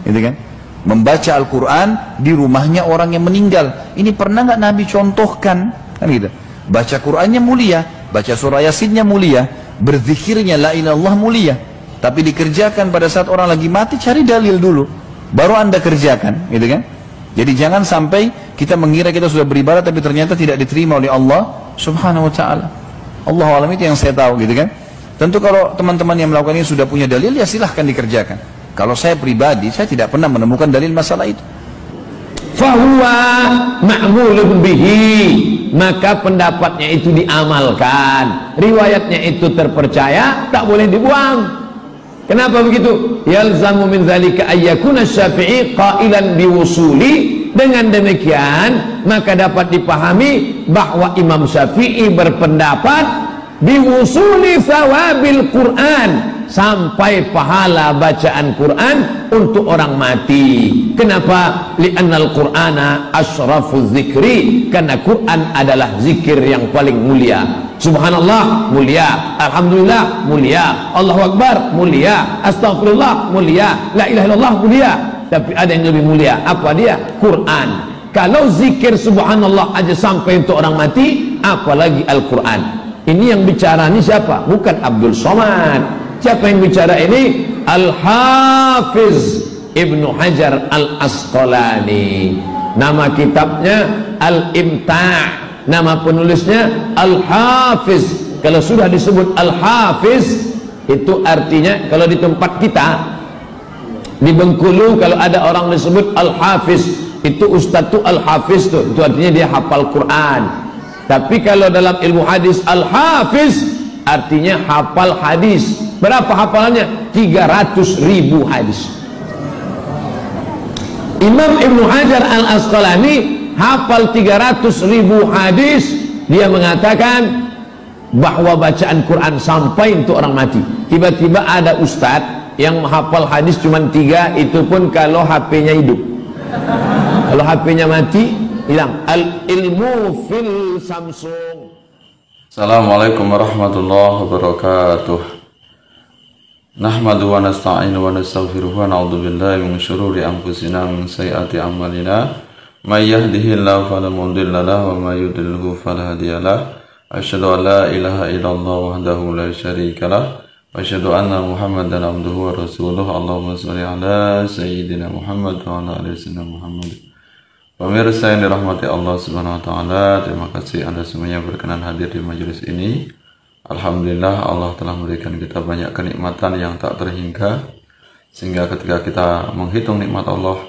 gitu kan? Membaca Al-Quran di rumahnya orang yang meninggal. Ini pernah nggak Nabi contohkan? Kan gitu. Baca Qurannya mulia, baca surah Yasinnya mulia, berzikirnya la ilaha illallah mulia. Tapi dikerjakan pada saat orang lagi mati, cari dalil dulu, baru Anda kerjakan, gitu kan? Jadi jangan sampai kita mengira kita sudah beribadah tapi ternyata tidak diterima oleh Allah Subhanahu wa taala. Allah alam, itu yang saya tahu, gitu kan? Tentu kalau teman-teman yang melakukan ini sudah punya dalil, ya silahkan dikerjakan. Kalau saya pribadi, saya tidak pernah menemukan dalil masalah itu. Fahuwa ma'mulun bihi, maka pendapatnya itu diamalkan, riwayatnya itu terpercaya, tak boleh dibuang. Kenapa begitu? Yalzamu min dzalika ayyakuna Syafi'i qailan biwusuli. Dengan demikian maka dapat dipahami bahwa Imam Syafi'i berpendapat biwusuli thawabil Quran, sampai pahala bacaan Quran untuk orang mati. Kenapa? Li'annal Qur'ana asyrafuz zikri, karena Quran adalah zikir yang paling mulia. Subhanallah mulia, alhamdulillah mulia, Allahu Akbar mulia, astagfirullah mulia, la ilaha illallah mulia. Tapi ada yang lebih mulia, apa dia? Quran. Kalau zikir subhanallah aja sampai untuk orang mati, apalagi Al-Quran. Ini yang bicara ini siapa? Bukan Abdul Somad. Siapa yang bicara ini? Al-Hafiz Ibnu Hajar Al-Asqalani. Nama kitabnya Al-Imta', nama penulisnya Al-Hafiz. Kalau sudah disebut Al-Hafiz, itu artinya kalau di tempat kita di Bengkulu, kalau ada orang disebut Al-Hafiz, itu Ustadz tuh Al-Hafiz tuh, itu artinya dia hafal Quran. Tapi kalau dalam ilmu hadis, Al-Hafiz artinya hafal hadis. Berapa hafalannya? 300.000 hadis. Imam Ibnu Hajar Al-Asqalani hafal 300.000 hadis. Dia mengatakan bahwa bacaan Quran sampai untuk orang mati. Tiba-tiba ada ustadz yang menghafal hadis cuma 3, itu pun kalau HP-nya hidup. Kalau HP-nya mati, hilang. Al-ilmu fil Samsung. Assalamualaikum warahmatullahi wabarakatuh. Nahmadu wa nasta'inu wa nastaghfiruhu wa na'udzu billahi min syururi anfusina wa min sayyiati a'malina. May yahdihillahu fala mudilla lahu wa may yudlilhu fala hadiya lahu. Asyhadu an la ilaha illallah wahdahu la syarika lahu wa asyhadu anna Muhammadan abduhu wa rasuluhu. Allahumma shalli ala sayyidina Muhammad wa ala ali sayyidina Muhammad. Pemirsa yang dirahmati Allah Subhanahu wa taala, terima kasih Anda semuanya berkenan hadir di majelis ini. Alhamdulillah, Allah telah memberikan kita banyak kenikmatan yang tak terhingga, sehingga ketika kita menghitung nikmat Allah,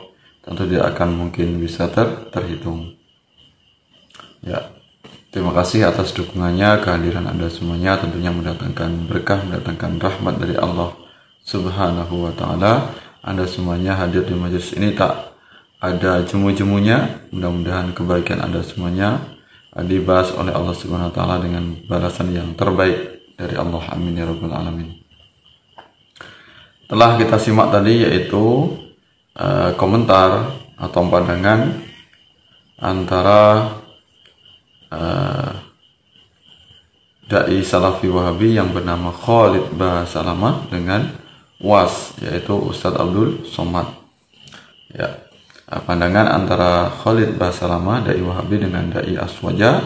tentu tidak akan mungkin bisa terhitung. Ya, terima kasih atas dukungannya, kehadiran Anda semuanya tentunya mendatangkan berkah, mendatangkan rahmat dari Allah Subhanahu wa taala. Anda semuanya hadir di majelis ini tak ada jemu-jemunya. Mudah-mudahan kebaikan Anda semuanya dibahas oleh Allah Subhanahu wa taala dengan balasan yang terbaik dari Allah. Amin ya rabbal alamin. Telah kita simak tadi yaitu komentar atau pandangan antara dai Salafi Wahabi yang bernama Khalid Basalamah dengan UAS, yaitu Ustadz Abdul Somad. Ya, pandangan antara Khalid Basalamah, dai Wahabi, dengan dai Aswaja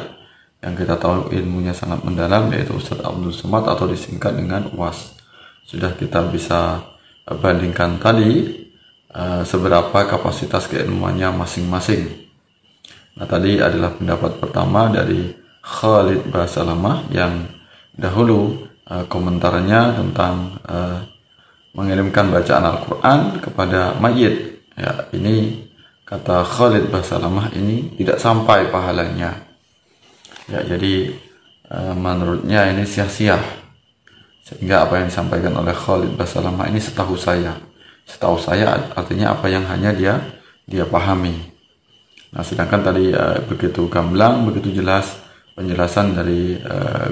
yang kita tahu ilmunya sangat mendalam, yaitu Ustadz Abdul Somad atau disingkat dengan UAS. Sudah kita bisa bandingkan tadi seberapa kapasitas keilmuannya masing-masing. Nah, tadi adalah pendapat pertama dari Khalid Basalamah yang dahulu komentarnya tentang mengirimkan bacaan Al-Quran kepada mayit. Ya, ini kata Khalid Basalamah ini tidak sampai pahalanya. Ya, jadi menurutnya ini sia-sia. Sehingga apa yang disampaikan oleh Khalid Basalamah ini setahu saya artinya apa yang hanya dia pahami. Nah, sedangkan tadi begitu gamblang, begitu jelas penjelasan dari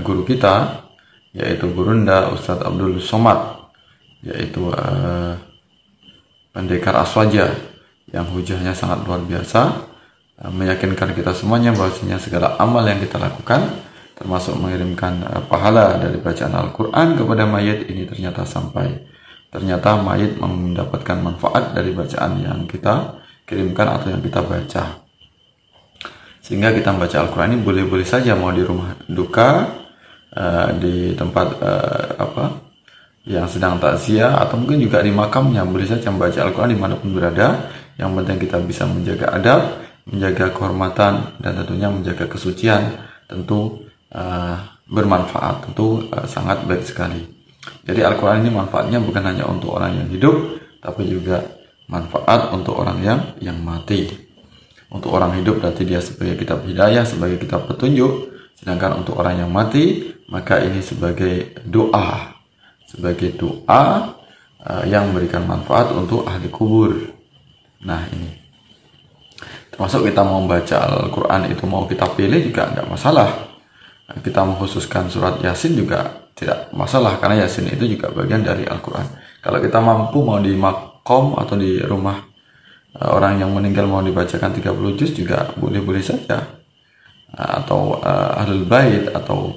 guru kita, yaitu Gurunda Ustadz Abdul Somad, yaitu pendekar Aswaja yang hujahnya sangat luar biasa, meyakinkan kita semuanya bahwasanya segala amal yang kita lakukan, termasuk mengirimkan pahala dari bacaan Al-Quran kepada mayit, ini ternyata sampai ternyata mayit mendapatkan manfaat dari bacaan yang kita kirimkan atau yang kita baca. Sehingga kita membaca Al-Quran ini boleh-boleh saja, mau di rumah duka, di tempat yang sedang takziah, atau mungkin juga di makamnya, boleh saja membaca Al-Quran dimanapun berada. Yang penting kita bisa menjaga adab, menjaga kehormatan, dan tentunya menjaga kesucian. Tentu bermanfaat, tentu sangat baik sekali. Jadi Al-Quran ini manfaatnya bukan hanya untuk orang yang hidup, tapi juga manfaat untuk orang yang mati. Untuk orang hidup berarti dia sebagai kitab hidayah, sebagai kitab petunjuk. Sedangkan untuk orang yang mati, maka ini sebagai doa. Sebagai doa yang memberikan manfaat untuk ahli kubur. Nah ini. Termasuk kita mau baca Al-Quran itu mau kita pilih juga tidak masalah. Kita mengkhususkan surat Yasin juga tidak masalah, karena Yasin itu juga bagian dari Al-Quran. Kalau kita mampu mau di makom atau di rumah orang yang meninggal mau dibacakan 30 juz juga boleh-boleh saja. Atau ahlul bait atau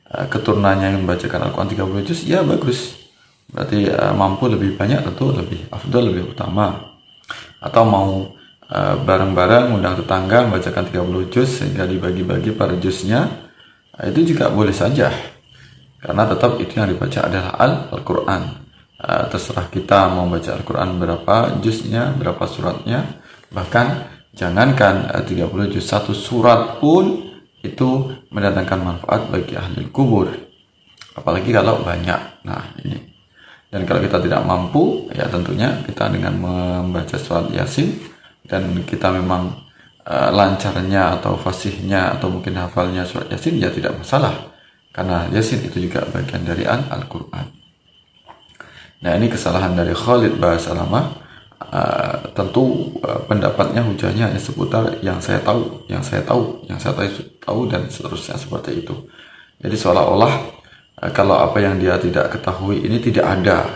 keturunannya yang membacakan Al-Quran 30 juz, ya bagus. Berarti mampu lebih banyak, tentu lebih afdal, lebih utama. Atau mau bareng-bareng undang tetangga membacakan 30 juz sehingga dibagi-bagi per juznya, itu juga boleh saja. Karena tetap itu yang dibaca adalah Al-Quran. Terserah kita mau baca Al-Quran berapa juznya, berapa suratnya. Bahkan jangankan 30 juz, satu surat pun itu mendatangkan manfaat bagi ahli kubur. Apalagi kalau banyak. Nah ini. Dan kalau kita tidak mampu, ya tentunya kita dengan membaca surat Yasin, dan kita memang lancarnya atau fasihnya atau mungkin hafalnya surat Yasin, ya tidak masalah. Karena Yasin itu juga bagian dari Al-Quran. Nah ini kesalahan dari Khalid Basalamah. Tentu pendapatnya hujahnya hanya seputar yang saya tahu, yang saya tahu dan seterusnya seperti itu. Jadi seolah-olah kalau apa yang dia tidak ketahui ini tidak ada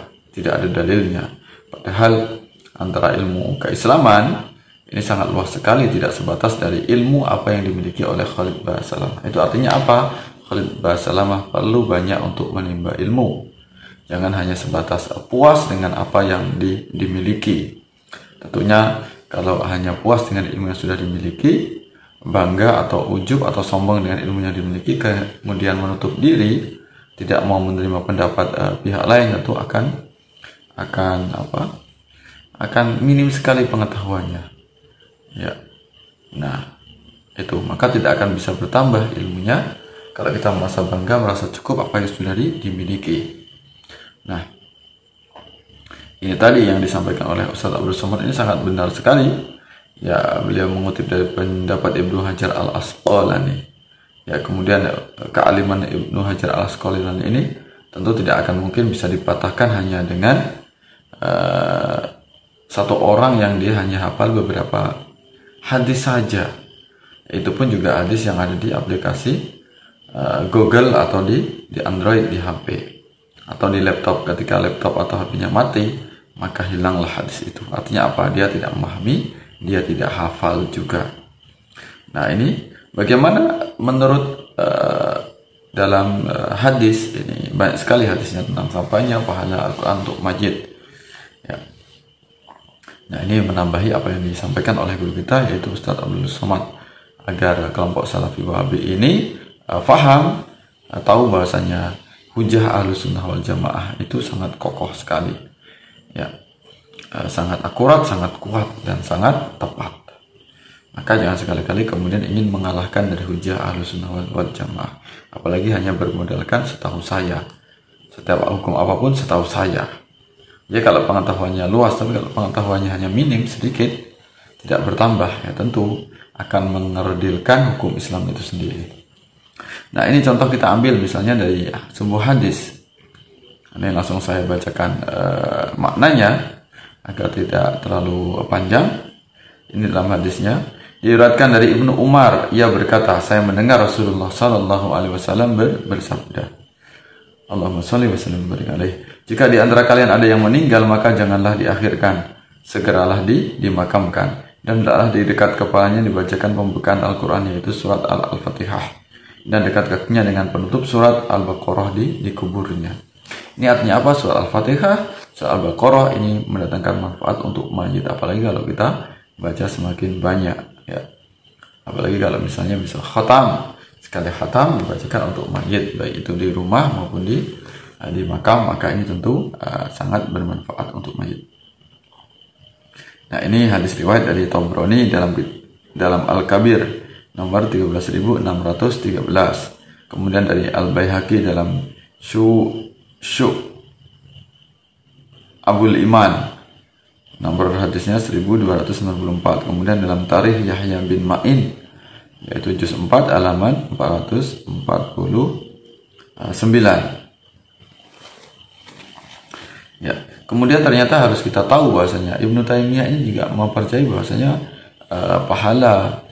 dalilnya. Padahal antara ilmu keislaman ini sangat luas sekali, tidak sebatas dari ilmu apa yang dimiliki oleh Khalid Basalamah. Itu artinya apa? Khalid Basalamah perlu banyak untuk menimba ilmu. Jangan hanya sebatas puas dengan apa yang dimiliki. Tentunya kalau hanya puas dengan ilmu yang sudah dimiliki, bangga atau ujub atau sombong dengan ilmu yang dimiliki, kemudian menutup diri, tidak mau menerima pendapat pihak lain, tentu akan minim sekali pengetahuannya. Ya. Nah, itu maka tidak akan bisa bertambah ilmunya kalau kita merasa bangga, merasa cukup apa yang sudah dimiliki. Nah, ini tadi yang disampaikan oleh Ustaz Abdul Somad ini sangat benar sekali. Ya, beliau mengutip dari pendapat Ibnu Hajar Al-Asqalani. Ya, kemudian kealiman Ibnu Hajar Al-Asqalani ini tentu tidak akan mungkin bisa dipatahkan hanya dengan satu orang yang dia hanya hafal beberapa hadis saja. Itu pun juga hadis yang ada di aplikasi Google atau di Android, di HP atau di laptop. Ketika laptop atau HP-nya mati, maka hilanglah hadis itu. Artinya apa? Dia tidak memahami, dia tidak hafal juga. Nah ini bagaimana menurut dalam hadis ini, banyak sekali hadisnya tentang sampainya pahala Al-Quran untuk majid. Ya. Nah ini menambahi apa yang disampaikan oleh guru kita, yaitu Ustaz Abdul Somad, agar kelompok Salafi Wahabi ini faham, tahu bahasanya hujah Ahlussunnah wal Jamaah itu sangat kokoh sekali, ya, sangat akurat, sangat kuat, dan sangat tepat. Maka jangan sekali-kali kemudian ingin mengalahkan dari hujah Ahlussunnah wal Jamaah, apalagi hanya bermodalkan setahu saya. Setiap hukum apapun setahu saya. Ya kalau pengetahuannya luas, tapi kalau pengetahuannya hanya minim, sedikit, tidak bertambah, ya tentu akan mengerdilkan hukum Islam itu sendiri. Nah ini contoh kita ambil misalnya dari sebuah hadis. Ini langsung saya bacakan maknanya agar tidak terlalu panjang. Ini dalam hadisnya diriwayatkan dari Ibnu Umar, ia berkata, saya mendengar Rasulullah Sallallahu Alaihi Wasallam bersabda, Allahumma sholli wa sallim wa barik alaihi. Jika di antara kalian ada yang meninggal, maka janganlah diakhirkan, segeralah dimakamkan, dan hendaklah di dekat kepalanya dibacakan pembukaan Al-Quran, yaitu surat Al-Fatihah, dan dekat kakinya dengan penutup surat Al-Baqarah dikuburnya. Ini artinya apa? Surat Al-Fatihah Surah Al-Baqarah ini mendatangkan manfaat untuk mayit, apalagi kalau kita baca semakin banyak, ya. Apalagi kalau misalnya bisa khatam, sekali khatam dibacakan untuk mayit, baik itu di rumah maupun di makam, maka ini tentu sangat bermanfaat untuk mayit. Nah, ini hadis riwayat dari Tabrani dalam Al-Kabir nomor 13.613. Kemudian dari Al-Baihaqi dalam Abul Iman nomor hadisnya 1294. Kemudian dalam Tarikh Yahya bin Ma'in yaitu juz 4 halaman 449. Ya, kemudian ternyata harus kita tahu bahwasanya Ibnu Taimiyah ini juga mempercayai bahwasanya pahala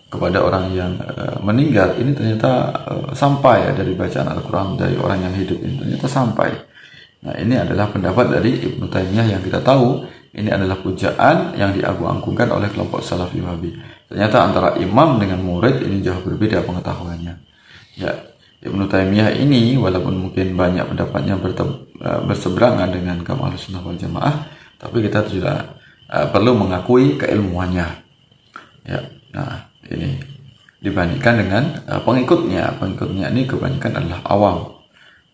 kepada orang yang meninggal ini ternyata sampai ya, dari bacaan Al-Quran dari orang yang hidup ini ternyata sampai. Nah, ini adalah pendapat dari Ibnu Taimiyah yang kita tahu ini adalah pujaan yang diagung-agungkan oleh kelompok Salafi Wahabi. Ternyata antara imam dengan murid ini jauh berbeda pengetahuannya. Ya, Ibnu Taimiyah ini walaupun mungkin banyak pendapatnya berseberangan dengan kaum Ahlussunnah wal Jamaah, tapi kita juga perlu mengakui keilmuannya. Ya, nah ini dibandingkan dengan pengikutnya ini kebanyakan adalah awam,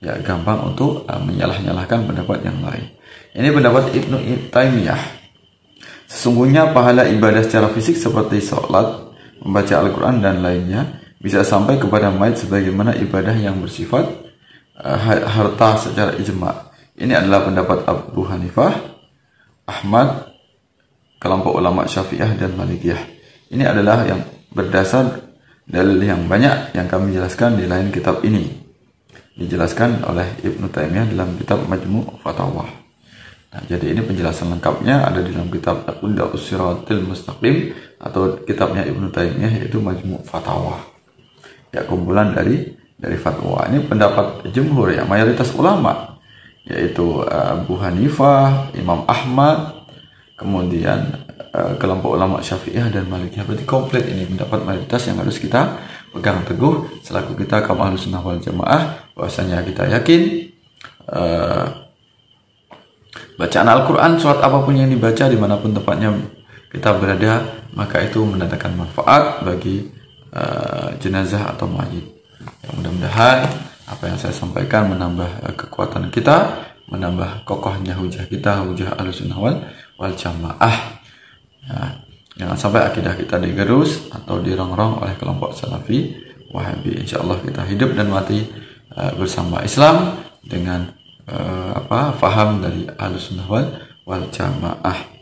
ya, gampang untuk menyalah-nyalahkan pendapat yang lain. Ini pendapat Ibnu Taimiyah. Sesungguhnya pahala ibadah secara fisik seperti sholat, membaca Al-Quran dan lainnya bisa sampai kepada mayit sebagaimana ibadah yang bersifat harta secara ijma'. Ini adalah pendapat Abu Hanifah, Ahmad, kelompok ulama Syafi'iyah dan Malikiyah. Ini adalah yang berdasar dalil yang banyak yang kami jelaskan di lain kitab ini. Dijelaskan oleh Ibnu Taimiyah dalam kitab Majmu' Fatawa. Nah, jadi ini penjelasan lengkapnya ada di dalam kitab Iqtidaa'us Shiratal Mustaqim atau kitabnya Ibnu Taimiyah yaitu Majmu' Fatawa. Ya, kumpulan dari fatwa. Ini pendapat jumhur ya, mayoritas ulama yaitu Abu Hanifah, Imam Ahmad, kemudian kelompok ulama Syafi'iyah dan Malikiyah. Berarti komplit ini pendapat mayoritas yang harus kita pegang teguh selaku kita kaum Ahlussunnah wal Jamaah, bahwasanya kita yakin bacaan Al-Quran, surat apapun yang dibaca dimanapun tempatnya kita berada, maka itu mendatangkan manfaat bagi jenazah atau mayit. Ya, mudah-mudahan apa yang saya sampaikan menambah kekuatan kita, menambah kokohnya hujah kita, hujah Ahlussunnah wal Jamaah. Ya, jangan sampai akidah kita digerus atau dirongrong oleh kelompok Salafi Wahabi. Insyaallah kita hidup dan mati bersama Islam dengan faham dari Ahlussunnah wal Jamaah.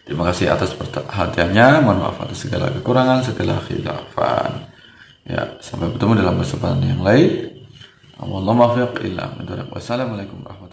Terima kasih atas perhatiannya. Mohon maaf atas segala kekurangan, segala khilafan. Ya, sampai bertemu dalam kesempatan yang lain. Wassalamualaikum warahmatullahi wabarakatuh.